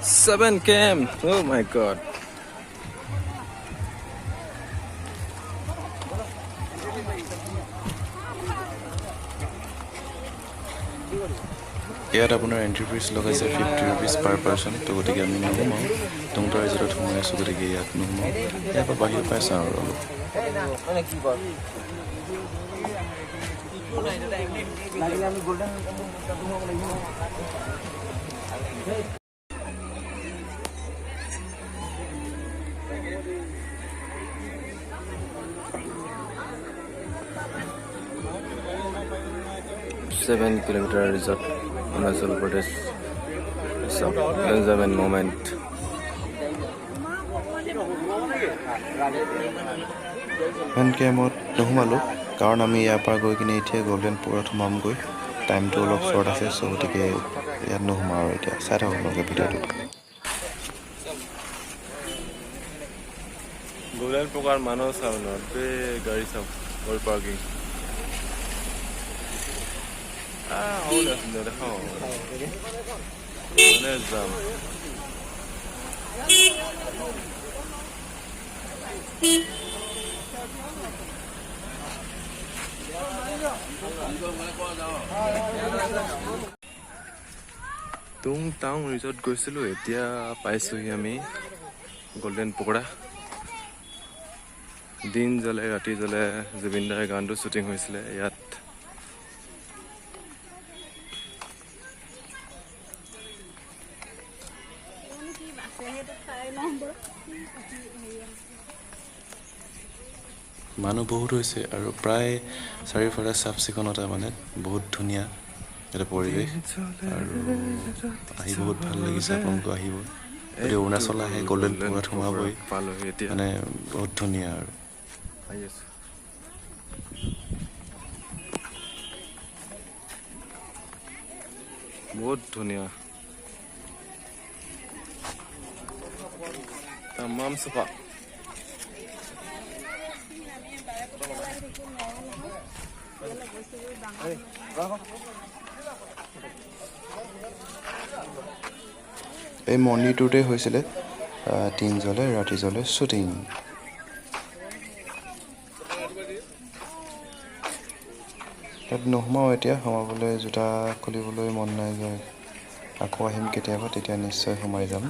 7 km. Oh my god. ইয়াত আপোনাৰ entry fees লগাইছে 50 rupees per person তো গতিকে আমি নোসোমাওঁ তুমতাৰ ৰিজৰ্টত সোমাই আছোঁ গতিকে ইয়াত নোসোমাওঁ ইয়াৰ পৰা বাহিৰ পাই চাওঁ আৰু অলপ 7 kilometer resort, Arunachal Pradesh. It's a enjoyment moment. কেমত নোসোমালোঁ কাৰণ আমি ইয়াৰ পৰা গৈ কিনে এতিয়া গল্ডেন পৰত সোমামগৈ টাইমটো অলপ শ্বৰ্ট আছে চ' গতিকে ইয়াত নোসোমাওঁ আৰু এতিয়া চাই থাকক আপোনালোকে ভিডিঅ'টো গোল্ডেন প্ৰকাৰ মানুহ চাওঁ ন গাড়ী চাওঁ গল পাৰ্কিং ahora lo dejamos মানে যাম তুং টাং ৰিজৰ্ট গৈছিলোঁ এতিয়া পাইছোঁহি আমি গোল্ডেন পকৰা দিন জ্বলে ৰাতি জ্বলে জুবিন দাৰ গানটো শ্বুটিং হৈছিলে ইয়াত মানুহ বহুত হৈছে আৰু প্ৰায় চাৰিওফালে চাফ চিকুণতা মানে বহুত ধুনীয়া এটা পৰিৱেশ আৰু আহি বহুত ভাল লাগিছে আপোনালোকে আহিব যদি অৰুণাচল আহে গল্ডেন পকৰাত সোমাবই মানে বহুত ধুনীয়া আৰু বহুত ধুনীয়া tamam sofa এই মন্দিৰটোতে হৈছিলে দিন জ্বলে ৰাতি জ্বলে শ্বুটিং ইয়াত নোসোমাওঁ এতিয়া সোমাবলৈ জোতা খুলিবলৈ মন নাই যায় আকৌ আহিম কেতিয়াবা তেতিয়া নিশ্চয় সোমাই যাম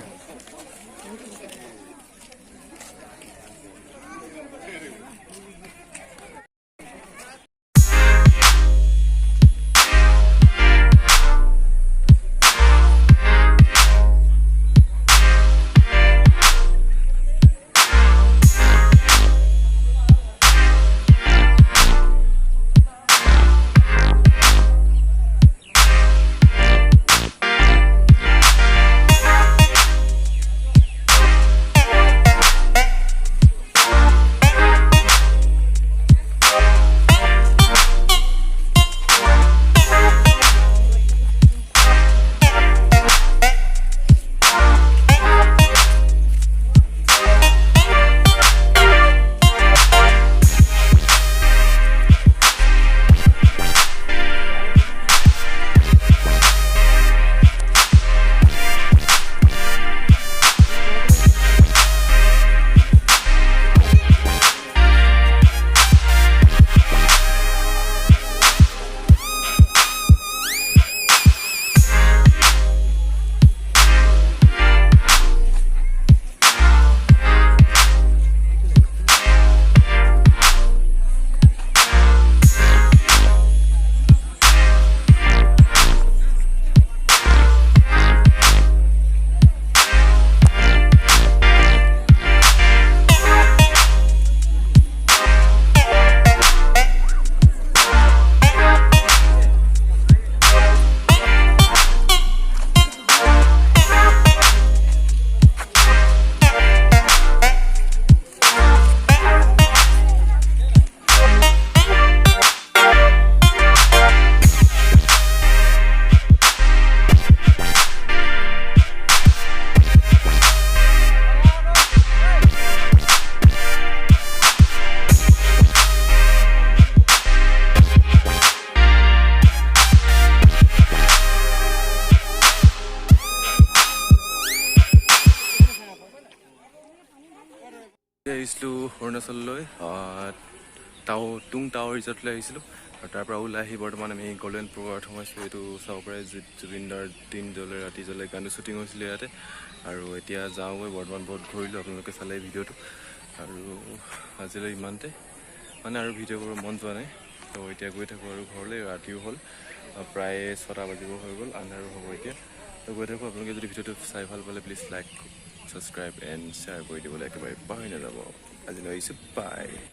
আহিছিলোঁ অৰুণাচললৈ টুং টাৱাৰ ৰিজৰ্টলৈ আহিছিলোঁ আৰু তাৰ পৰা ওলাই আহি বৰ্তমান আমি গল্ডেন পেগোডাত সোমাইছোঁ। এইটো চাব পাৰে জুবিনদাৰ দিন জ্বলে ৰাতি জ্বলে গানটো শ্বুটিং হৈছিলে ইয়াতে। আৰু এতিয়া যাওঁগৈ, বৰ্তমান বহুত ঘূৰিলোঁ, আপোনালোকে চালে ভিডিঅ'টো। আৰু আজিলৈ ইমানতে, মানে আৰু ভিডিঅ' কৰিব মন যোৱা নাই, তো এতিয়া গৈ থাকোঁ আৰু ঘৰলৈ। ৰাতিও হ'ল, প্ৰায় 6টা বাজিব হৈ গ'ল, আন্ধাৰো হ'ব এতিয়া। তো গৈ থাকোঁ। আপোনালোকে যদি ভিডিঅ'টো চাই ভাল পালে please like, subscribe and share কৰি দিবলৈ একেবাৰে পাহৰি নাযাব। আজিলৈ আহিছোঁ, বাই।